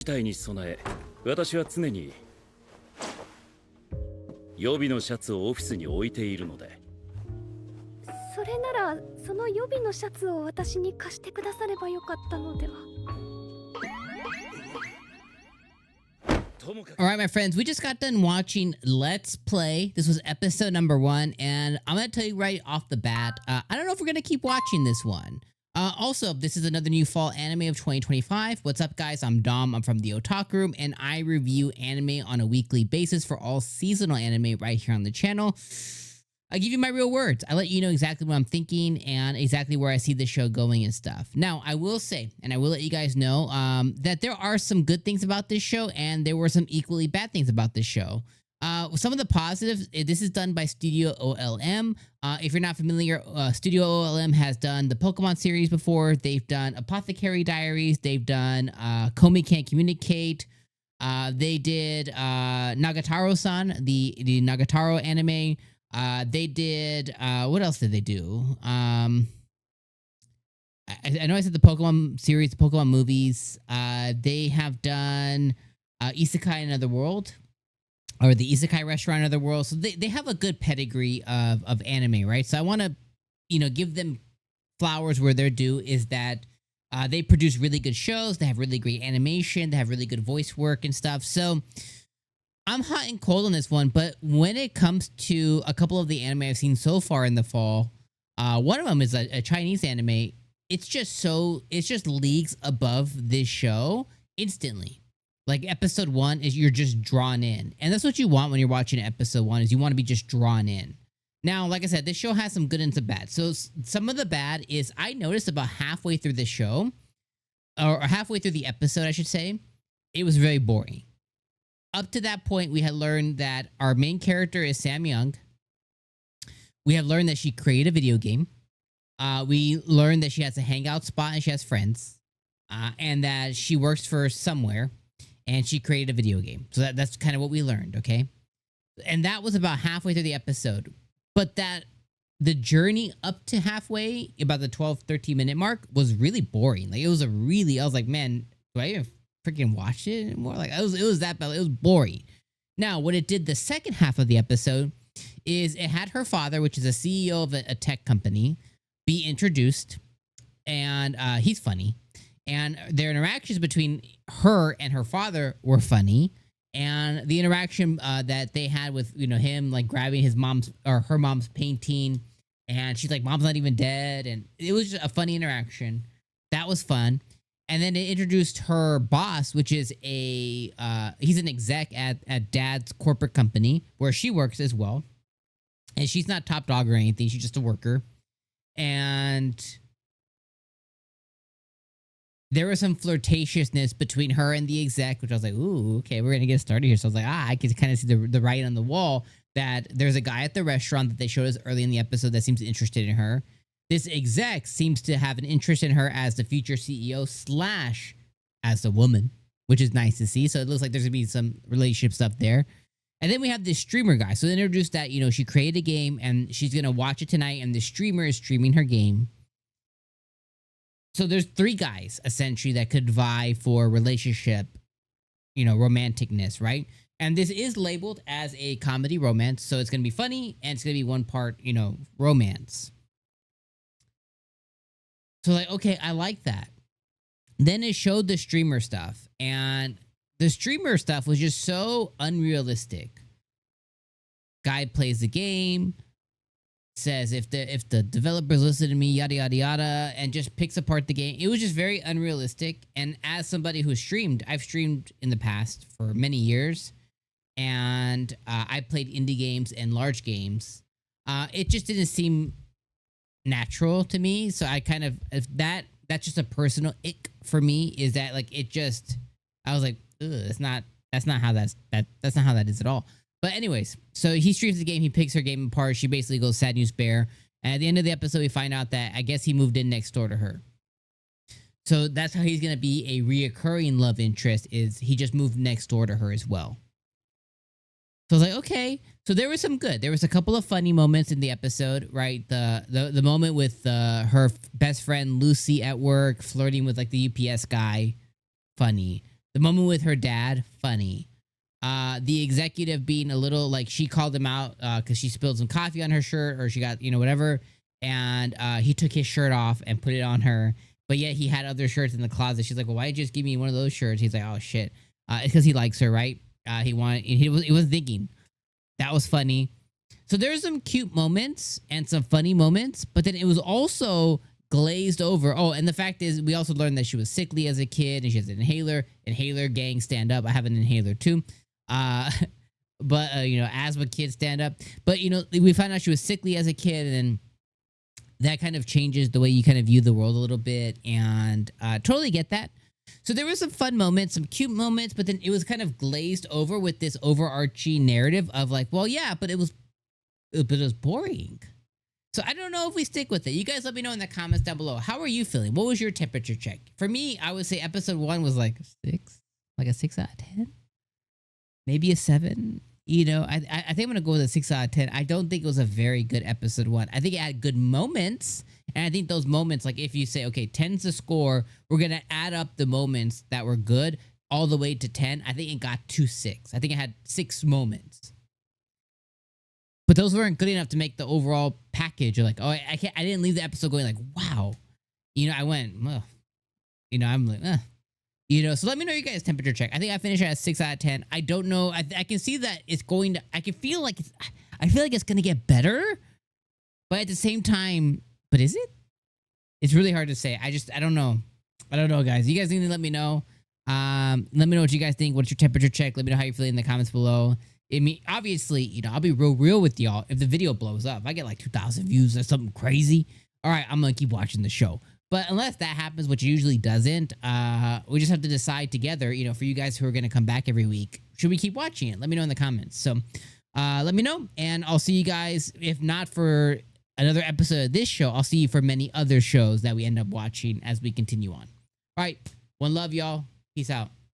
態に備え、私は常に予備のシャツをオフィスに置いているので。それならその予備のシャツを私に貸してくださればよかったのでは。All right, my friends, we just got done watching Let's Play. This was episode number 1, and I'm going to tell you right off the bat, I don't know if we're going to keep watching this one. Also, this is another new fall anime of 2025. What's up, guys? I'm Dom. I'm from the Otaku Room, and I review anime on a weekly basis for all seasonal anime right here on the channel. I give you my real words. I let you know exactly what I'm thinking and exactly where I see the show going and stuff. Now, I will say, and I will let you guys know, that there are some good things about this show, and there were some equally bad things about this show. Some of the positives, this is done by Studio OLM. If you're not familiar, Studio OLM has done the Pokemon series before. They've done Apothecary Diaries. They've done 𝐜𝐿 Can't Communicate. They did Nagatoro-san, the Nagatoro anime. They did, what else did they do? I know I said the Pokemon series, the Pokemon movies. They have done Isekai Another World, or the Isekai Restaurant Another World. So they have a good pedigree of anime, right? So I want to, give them flowers where they're due, is that they produce really good shows. They have really great animation. They have really good voice work and stuff. So I'm hot and cold on this one, but when it comes to a couple of the anime I've seen so far in the fall, one of them is a Chinese anime. It's just leagues above this show instantly. Like episode 1 is you're just drawn in. And that's what you want when you're watching episode 1, is you want to be just drawn in. Now, like I said, this show has some good and some bad. So some of the bad is I noticed about halfway through the show, or halfway through the episode, I should say, it was very boring. Up to that point, we had learned that our main character is Sam Young. We have learned that she created a video game. We learned that she has a hangout spot and she has friends. And that she works for somewhere and she created a video game. So that's kind of what we learned, okay? And that was about halfway through the episode. But the journey up to halfway, about the 12, 13-minute mark, was really boring. Like, I was like, man, do I even freaking watch it anymore? Like, it was that bad. It was boring. Now, what it did the second half of the episode is it had her father, which is a CEO of a tech company, be introduced, and he's funny. And their interactions between her and her father were funny. And the interaction that they had with, him like grabbing his mom's or her mom's painting, and she's like, "Mom's not even dead," and it was just a funny interaction. That was fun. And then it introduced her boss, which is he's an exec at dad's corporate company where she works as well. And she's not top dog or anything. She's just a worker. And there was some flirtatiousness between her and the exec, which I was like, ooh, okay, we're going to get started here. So I was like, I can kind of see the writing on the wall that there's a guy at the restaurant that they showed us early in the episode that seems interested in her. This exec seems to have an interest in her as the future CEO / as a woman, which is nice to see. So it looks like there's going to be some relationship stuff there. And then we have this streamer guy. So they introduced that, she created a game and she's going to watch it tonight, and the streamer is streaming her game. So there's 3 guys, essentially, that could vie for relationship, romanticness, right? And this is labeled as a comedy romance. So it's going to be funny and it's going to be one part, romance. So like, okay, I like that. Then it showed the streamer stuff, and the streamer stuff was just so unrealistic. Guy plays the game, says if the developers listen to me, yada yada yada, and just picks apart the game. It was just very unrealistic. And as somebody who streamed, I've streamed in the past for many years, and I played indie games and large games. It just didn't seem natural to me. So I kind of, that's just a personal ick for me, is that like I was like, that's not how that's not how that is at all. But anyways, so he streams the game, he picks her game apart, she basically goes sad news bear, and at the end of the episode we find out that I guess he moved in next door to her. So that's how he's gonna be a reoccurring love interest, is he just moved next door to her as well. So I was like, okay. So there was some good. There was a couple of funny moments in the episode, right? The moment with her best friend Lucy at work flirting with like the UPS guy, funny. The moment with her dad, funny. The executive being a little like she called him out because she spilled some coffee on her shirt or she got, whatever. And he took his shirt off and put it on her. But yet he had other shirts in the closet. She's like, well, why did you just give me one of those shirts? He's like, oh, shit. It's because he likes her, right? He was thinking. That was funny. So there's some cute moments and some funny moments. But then it was also glazed over. Oh, and the fact is, we also learned that she was sickly as a kid and she has an inhaler. Inhaler gang, stand up. I have an inhaler too. But asthma kids stand up. But we found out she was sickly as a kid, and that kind of changes the way you kind of view the world a little bit, and totally get that. So there were some fun moments, some cute moments, but then it was kind of glazed over with this overarching narrative of like, well, yeah, but it was boring. So I don't know if we stick with it. You guys let me know in the comments down below. How are you feeling? What was your temperature check? For me, I would say episode 1 was like a 6 out of 10. Maybe a 7. I think I'm gonna go with a 6 out of 10. I don't think it was a very good episode 1. I think it had good moments, and I think those moments, like if you say, okay, 10's the score, we're gonna add up the moments that were good all the way to 10. I think it got to 6. I think it had 6 moments, but those weren't good enough to make the overall package. You're like, oh, I didn't leave the episode going like, wow. I went, well, I'm like, so let me know your guys' temperature check. I think I finished at a 6 out of 10. I don't know. I can see that it's going to, I feel like it's going to get better, but at the same time, but is it? It's really hard to say. I don't know. I don't know, guys. You guys need to let me know. Let me know what you guys think. What's your temperature check? Let me know how you're feeling in the comments below. Obviously, I'll be real with y'all. If the video blows up, I get like 2,000 views or something crazy. All right, I'm going to keep watching the show. But unless that happens, which usually doesn't, we just have to decide together, for you guys who are going to come back every week, should we keep watching it? Let me know in the comments. So let me know, and I'll see you guys, if not for another episode of this show, I'll see you for many other shows that we end up watching as we continue on. All right, one love, y'all. Peace out.